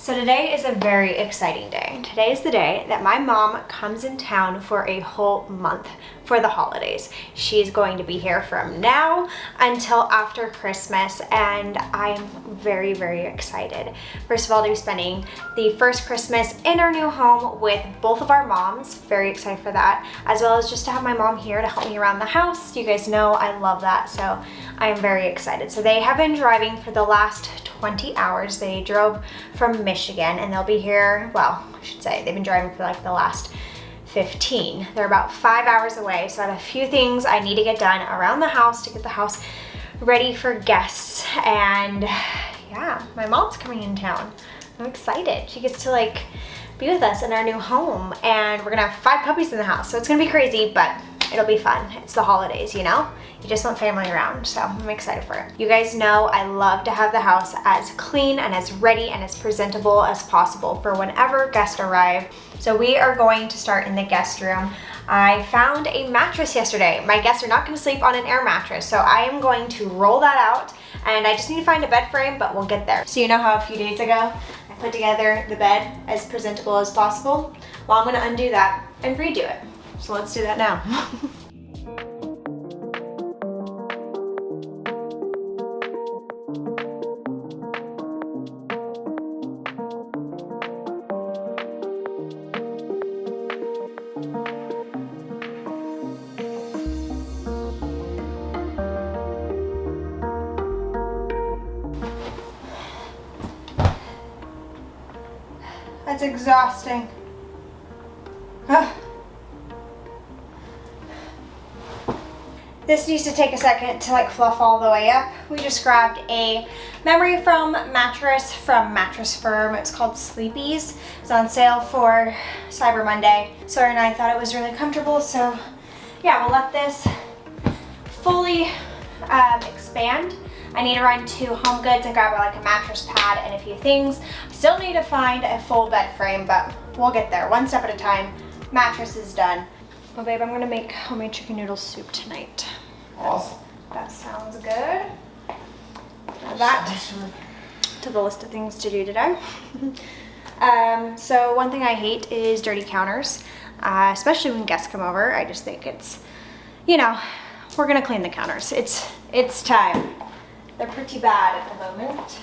So today is a very exciting day. Today is the day that my mom comes in town for a whole month for the holidays. She's going to be here from now until after Christmas, and I'm very, very excited. First of all, to be spending the first Christmas in our new home with both of our moms. Very excited for that, as well as just to have my mom here to help me around the house. You guys know I love that, so I am very excited. So they have been driving for the last 20 hours. They drove from Michigan and they'll be here, well, I should say they've been driving for like the last 15. They're about 5 hours away, so I have a few things I need to get done around the house to get the house ready for guests. And yeah, my mom's coming in town. I'm excited. She gets to like be with us in our new home, and we're gonna have 5 puppies in the house, so it's gonna be crazy, but it'll be fun. It's the holidays, you know? You just want family around, so I'm excited for it. You guys know I love to have the house as clean and as ready and as presentable as possible for whenever guests arrive. So we are going to start in the guest room. I found a mattress yesterday. My guests are not gonna sleep on an air mattress, so I am going to roll that out, and I just need to find a bed frame, but we'll get there. So you know how a few days ago, I put together the bed as presentable as possible? Well, I'm gonna undo that and redo it. So let's do that now. That's exhausting. Ugh. This needs to take a second to like fluff all the way up. We just grabbed a memory foam mattress from Mattress Firm. It's called Sleepy's. It's on sale for Cyber Monday. Sawyer and I thought it was really comfortable, so yeah, we'll let this fully expand. I need to run to Home Goods and grab like a mattress pad and a few things. I still need to find a full bed frame, but we'll get there one step at a time. Mattress is done. Well, babe, I'm gonna make homemade chicken noodle soup tonight. Awesome. That sounds good. Add that to the list of things to do today. So one thing I hate is dirty counters, especially when guests come over. I just think it's, you know, we're gonna clean the counters. It's time. They're pretty bad at the moment.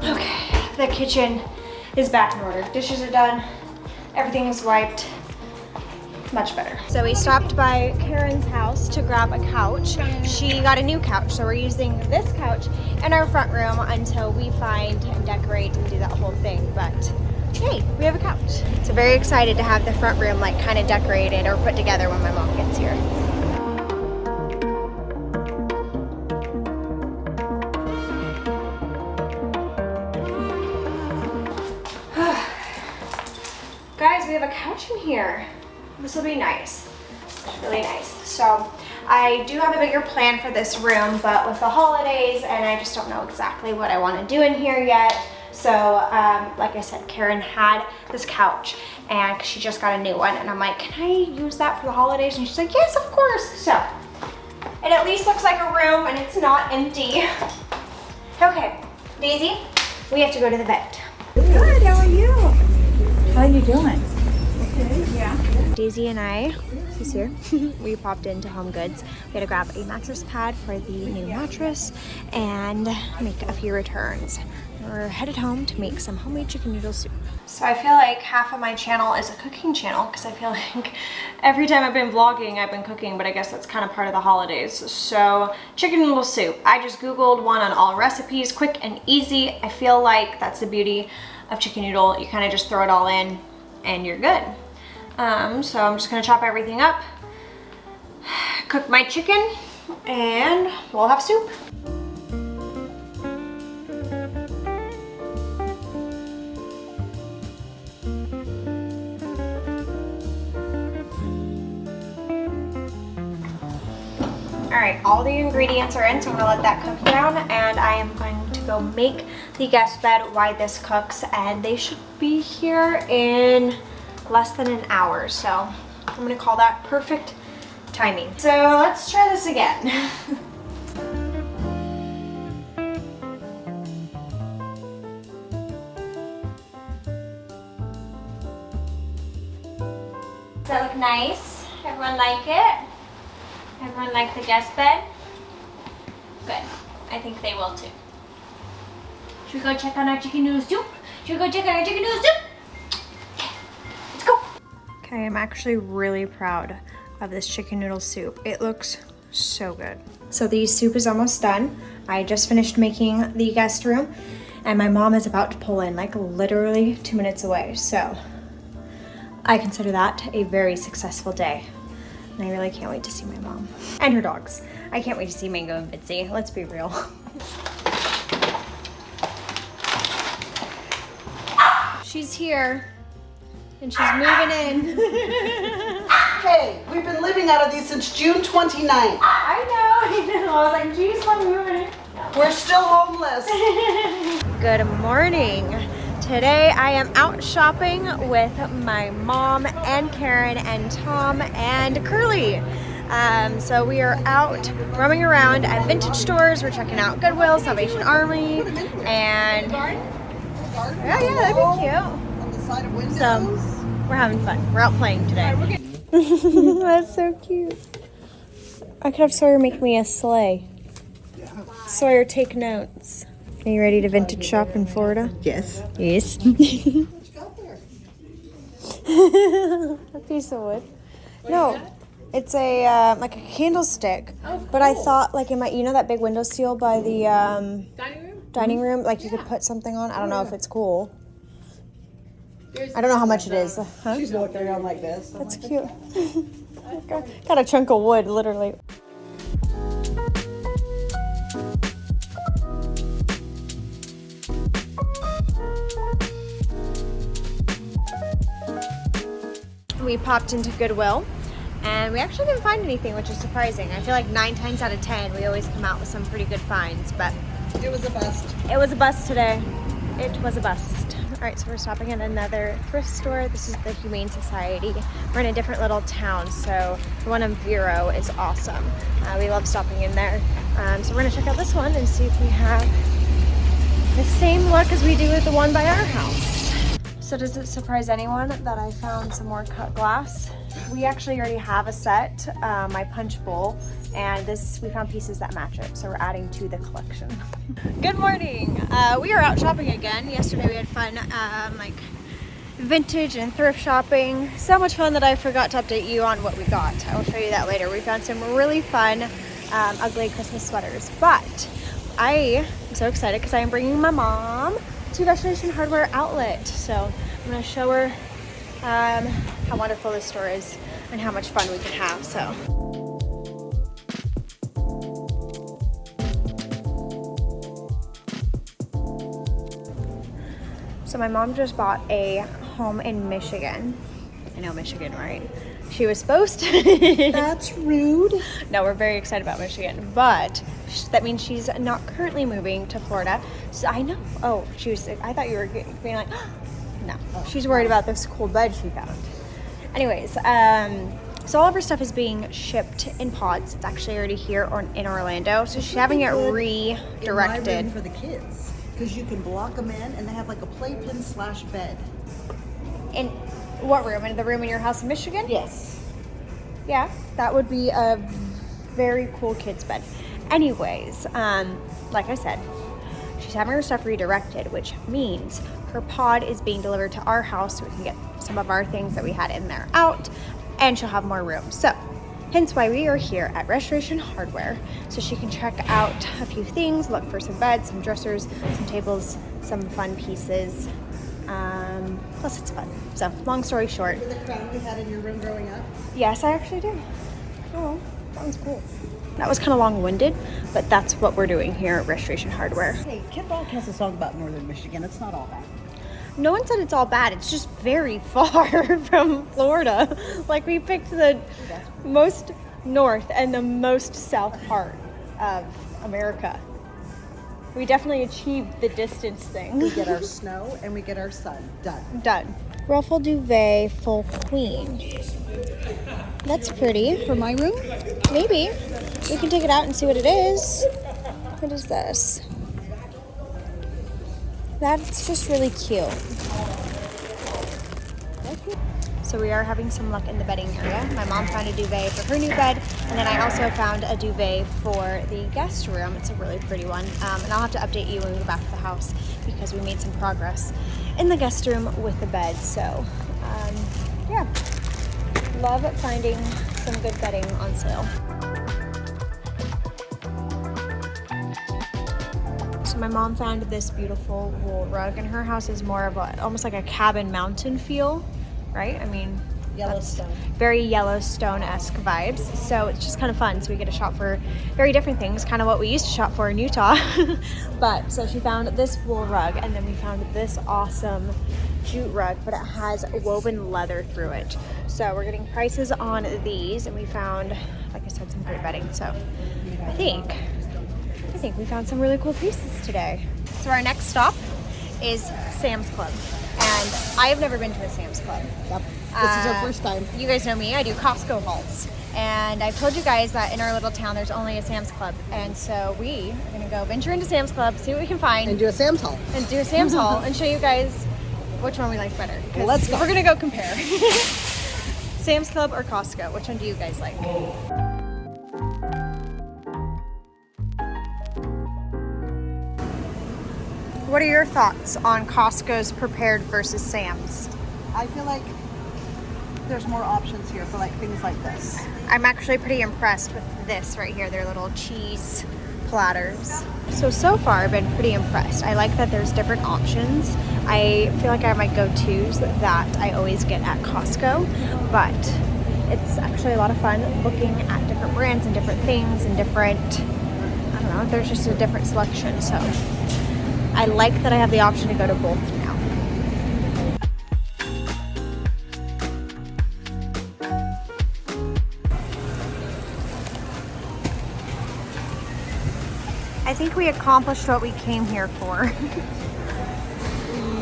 Okay, the kitchen is back in order. Dishes are done, everything's wiped. Much better. So we stopped by Karen's house to grab a couch. She got a new couch, so we're using this couch in our front room until we find and decorate and do that whole thing. But hey, we have a couch. So very excited to have the front room like kind of decorated or put together when my mom gets here. Guys, we have a couch in here. This will be nice, really nice. So I do have a bigger plan for this room, but with the holidays and I just don't know exactly what I want to do in here yet. So like I said, Karen had this couch and she just got a new one, and I'm like, can I use that for the holidays? And she's like, yes, of course. So it at least looks like a room and it's not empty. Okay, Daisy, we have to go to the vet. Good, how are you? How are you doing? Okay, yeah. Daisy and I, he's here, we popped into Home Goods. We had to grab a mattress pad for the new mattress and make a few returns. We're headed home to make some homemade chicken noodle soup. So I feel like half of my channel is a cooking channel because I feel like every time I've been vlogging, I've been cooking, but I guess that's kind of part of the holidays. So chicken noodle soup. I just Googled one on all recipes, quick and easy. I feel like that's the beauty of chicken noodle. You kind of just throw it all in and you're good. So I'm just gonna chop everything up, cook my chicken, and we'll have soup. All right, all the ingredients are in, so I'm gonna let that cook down, and I am going to go make the guest bed while this cooks, and they should be here in less than an hour, so I'm gonna call that perfect timing. So let's try this again. Does that look nice? Everyone like it? Everyone like the guest bed? Good. I think they will too. Should we go check on our chicken noodle soup? Should we go check on our chicken noodle soup? Okay, let's go. Okay, I'm actually really proud of this chicken noodle soup. It looks so good. So the soup is almost done. I just finished making the guest room, and my mom is about to pull in, like literally 2 minutes away. So I consider that a very successful day. And I really can't wait to see my mom and her dogs. I can't wait to see Mango and Bitsy. Let's be real. She's here and she's moving in. Hey, we've been living out of these since June 29th. I know. I was like, geez, I'm moving in. We're still homeless. Good morning. Today I am out shopping with my mom and Karen and Tom and Curly. So we are out roaming around at vintage stores. We're checking out Goodwill, Salvation Army, and yeah, that'd be cute. On the side of windows. So we're having fun. We're out playing today. That's so cute. I could have Sawyer make me a sleigh. Sawyer, take notes. Are you ready to vintage shop in Florida? Yes. Yes. What you got there? A piece of wood. No, it's a like a candlestick. Oh, cool. But I thought, like, in my, you know, that big window seal by the dining room, like you could put something on. I don't know if it's cool. I don't know how much it is. Huh? She's walking around like this. That's cute. Got a chunk of wood, literally. We popped into Goodwill and we actually didn't find anything, which is surprising. I feel like 9 times out of 10 we always come out with some pretty good finds, but It was a bust. it was a bust today. It was a bust. All right, so we're stopping at another thrift store. This is the Humane Society. We're in a different little town, so the one in Vero is awesome. We love stopping in there. So we're gonna check out this one and see if we have the same look as we do with the one by our house. So does it surprise anyone that I found some more cut glass? We actually already have a set, my punch bowl, and this, we found pieces that match it, so we're adding to the collection. Good morning. We are out shopping again. Yesterday we had fun, like vintage and thrift shopping. So much fun that I forgot to update you on what we got. I will show you that later. We found some really fun, ugly Christmas sweaters, but I am so excited because I am bringing my mom to Restoration Hardware Outlet. So I'm going to show her how wonderful this store is and how much fun we can have. So my mom just bought a home in Michigan. I know Michigan, right? She was supposed to. That's rude. No, we're very excited about Michigan, but that means she's not currently moving to Florida. So I know. Oh, she was. I thought you were being like, no. She's worried about this cool bed she found. Anyways, so all of her stuff is being shipped in pods. It's actually already here or in Orlando. So she's having it redirected. In my room for the kids, because you can block them in, and they have like a playpen / bed. In what room? In the room in your house in Michigan? Yes. Yeah, that would be a very cool kids bed. Anyways, like I said, she's having her stuff redirected, which means her pod is being delivered to our house so we can get some of our things that we had in there out, and she'll have more room. So hence why we are here at Restoration Hardware, so she can check out a few things, look for some beds, some dressers, some tables, some fun pieces. Plus it's fun. So long story short. Remember the crown we had in your room growing up? Yes, I actually do. Oh, that one's cool. That was kind of long-winded, but that's what we're doing here at Restoration Hardware. Hey, Kid Rock has a song about northern Michigan. It's not all bad. No one said it's all bad. It's just very far from Florida. Like, we picked the most north and the most south part of America. We definitely achieved the distance thing. We get our snow and we get our sun. Done. Done. Ruffle duvet full queen. That's pretty. For my room? Maybe. We can take it out and see what it is. What is this? That's just really cute. So we are having some luck in the bedding area. My mom found a duvet for her new bed, and then I also found a duvet for the guest room. It's a really pretty one, and I'll have to update you when we go back to the house because we made some progress in the guest room with the bed. So, yeah, love finding some good bedding on sale. So my mom found this beautiful wool rug, and her house is more of almost like a cabin mountain feel. Right? I mean, Yellowstone. Very Yellowstone-esque vibes. So it's just kind of fun. So we get to shop for very different things, kind of what we used to shop for in Utah. But so she found this wool rug, and then we found this awesome jute rug, but it has woven leather through it. So we're getting prices on these, and we found, like I said, some great bedding. So I think we found some really cool pieces today. So our next stop is Sam's Club. And I have never been to a Sam's Club. Yep. This is our first time. You guys know me, I do Costco hauls. And I've told you guys that in our little town there's only a Sam's Club. And so we are gonna go venture into Sam's Club, see what we can find. And do a Sam's haul. And do a Sam's haul and show you guys which one we like better. Well, let's go. We're gonna go compare. Sam's Club or Costco, which one do you guys like? What are your thoughts on Costco's prepared versus Sam's? I feel like there's more options here for like things like this. I'm actually pretty impressed with this right here, their little cheese platters. So far I've been pretty impressed. I like that there's different options. I feel like I have my go-tos that I always get at Costco, but it's actually a lot of fun looking at different brands and different things and different, I don't know, there's just a different selection. So I like that I have the option to go to both now. I think we accomplished what we came here for.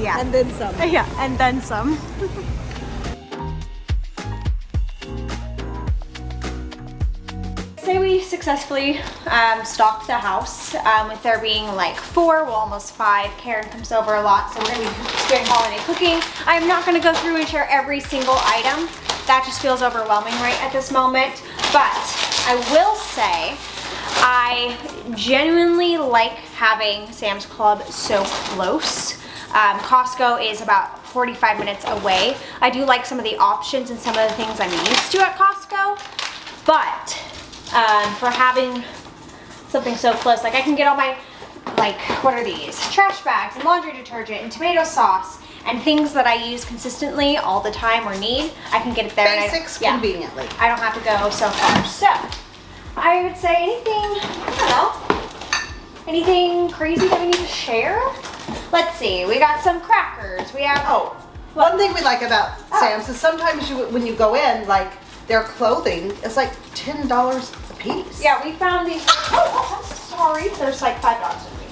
Yeah. And then some. Yeah, and then some. Say we successfully stocked the house with there being like 4, well almost 5. Karen comes over a lot, so we're gonna be doing holiday cooking. I'm not gonna go through and share every single item. That just feels overwhelming right at this moment. But I will say, I genuinely like having Sam's Club so close. Costco is about 45 minutes away. I do like some of the options and some of the things I'm used to at Costco, but for having something so close, like I can get all my, like, what are these? Trash bags and laundry detergent and tomato sauce and things that I use consistently all the time or need. I can get it there. Basics conveniently. I don't have to go so far. So I would say anything, I don't know, anything crazy that we need to share? Let's see, we got some crackers. We have, one thing we like about Sam's is sometimes when you go in, like their clothing is like $10 a piece. yeah, we found these, I'm sorry, there's like $5 in me.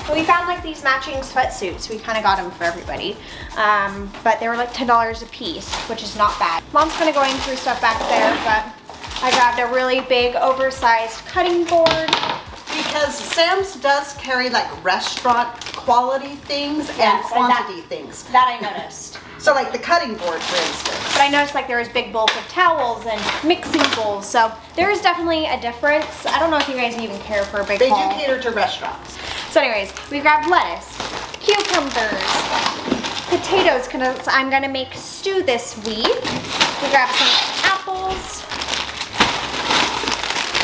But we found like these matching sweatsuits. We kind of got them for everybody. But they were like $10 a piece, which is not bad. Mom's kind of going through stuff back there, but I grabbed a really big oversized cutting board. Because Sam's does carry like restaurant quality things and quantity things. That I noticed. So like the cutting board, for instance. But I noticed like there was big bulk of towels and mixing bowls, so there is definitely a difference. I don't know if you guys even care for a big haul. They do cater to restaurants. So anyways, we grabbed lettuce, cucumbers, potatoes, because I'm gonna make stew this week. We grabbed some apples,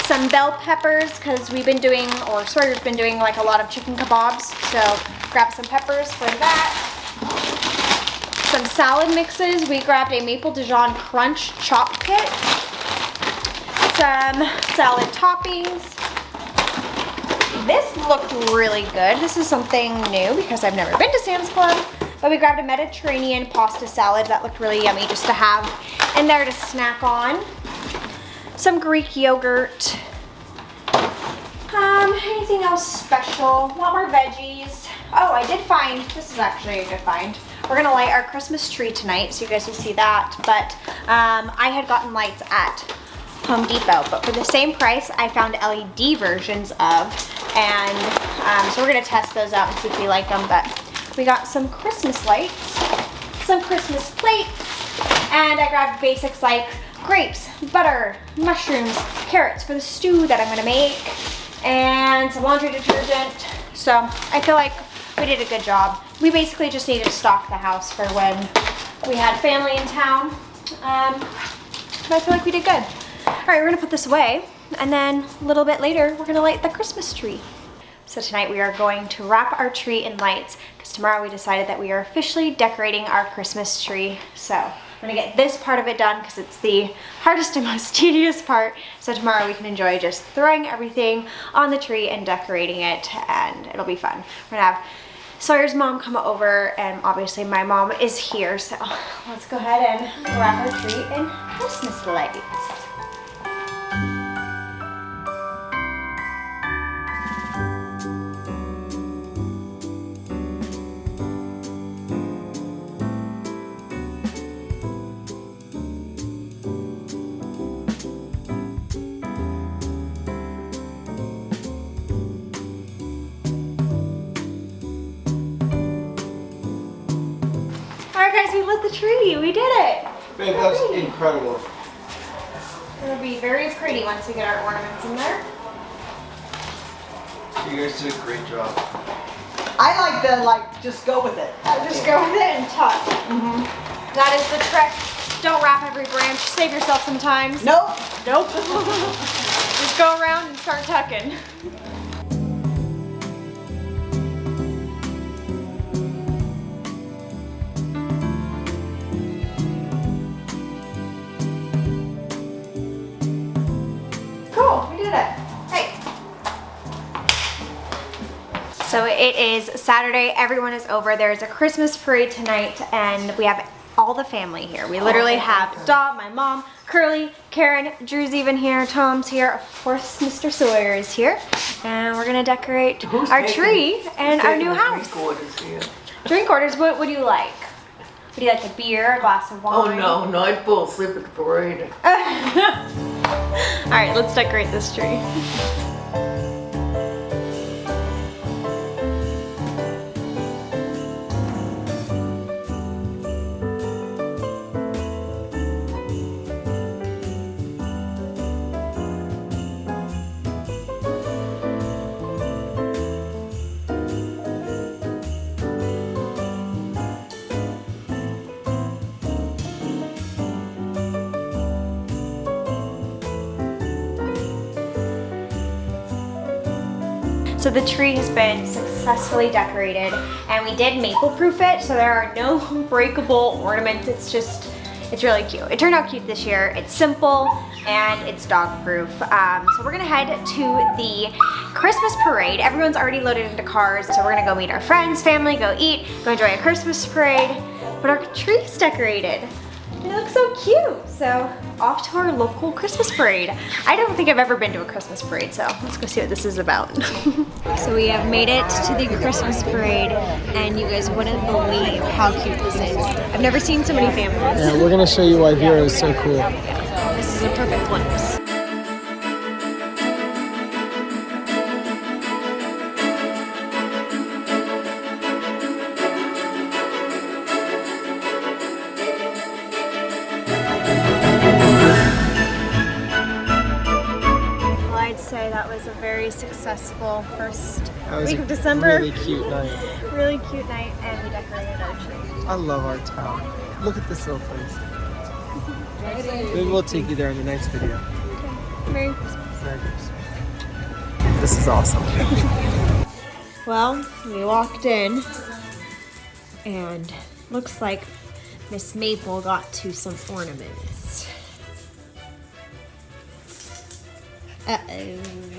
some bell peppers, because we've been doing, or Sawyer's been doing like a lot of chicken kebabs, so grab some peppers for that. Some salad mixes. We grabbed a Maple Dijon Crunch chop kit. Some salad toppings. This looked really good. This is something new because I've never been to Sam's Club, but we grabbed a Mediterranean pasta salad that looked really yummy just to have in there to snack on. some Greek yogurt. Anything else special? Want more veggies? Oh, I did find, this is actually a good find. We're gonna light our Christmas tree tonight, so you guys will see that. But I had gotten lights at Home Depot, but for the same price, I found LED versions of, and so we're gonna test those out and see if we like them. But we got some Christmas lights, some Christmas plates, and I grabbed basics like grapes, butter, mushrooms, carrots for the stew that I'm gonna make, and some laundry detergent. So I feel like we did a good job. We basically just needed to stock the house for when we had family in town. But I feel like we did good. All right, we're gonna put this away, and then a little bit later, we're gonna light the Christmas tree. So tonight we are going to wrap our tree in lights, because tomorrow we decided that we are officially decorating our Christmas tree. So I'm gonna get this part of it done because it's the hardest and most tedious part. So tomorrow we can enjoy just throwing everything on the tree and decorating it, and it'll be fun. We're gonna have Sawyer's mom come over, and obviously my mom is here. So let's go ahead and wrap our tree in Christmas lights. Guys, we lit the tree. We did it. Babe, that's incredible. It'll be very pretty once we get our ornaments in there. You guys did a great job. I like the just go with it. Just go with it and tuck. That is the trick. Don't wrap every branch. Save yourself some time. Nope. Nope. Just go around and start tucking. Cool, we did it. Hey. So it is Saturday, everyone is over. There's a Christmas parade tonight, and we have all the family here. We literally have Dot, my mom, Curly, Karen, Drew's even here, Tom's here, of course Mr. Sawyer is here, and we're gonna decorate our tree and our new house. Drink orders, what would you like? Would you like a beer, a glass of wine? Oh no, I'd fall asleep at the parade. All right, let's decorate this tree. So the tree has been successfully decorated, and we did maple proof it, so there are no breakable ornaments. It's really cute. It turned out cute this year. It's simple and it's dog proof. So we're gonna head to the Christmas parade. Everyone's already loaded into cars, so we're gonna go meet our friends, family, go eat, go enjoy a Christmas parade. But our tree's decorated. It looks so cute. So off to our local Christmas parade. I don't think I've ever been to a Christmas parade, so let's go see what this is about. So we have made it to the Christmas parade, and you guys wouldn't believe how cute this is. I've never seen so many families. Yeah, we're gonna show you why Vero is so cool. This is a perfect glimpse. Say that was a very successful first week of December. Really cute night. Really cute night, and we decorated our tree. I love our town. Look at this little place. Maybe we'll take you there in the next video. Okay. Merry Christmas. Merry Christmas. This is awesome. Well, we walked in, and looks like Miss Maple got to some ornaments. Uh-oh.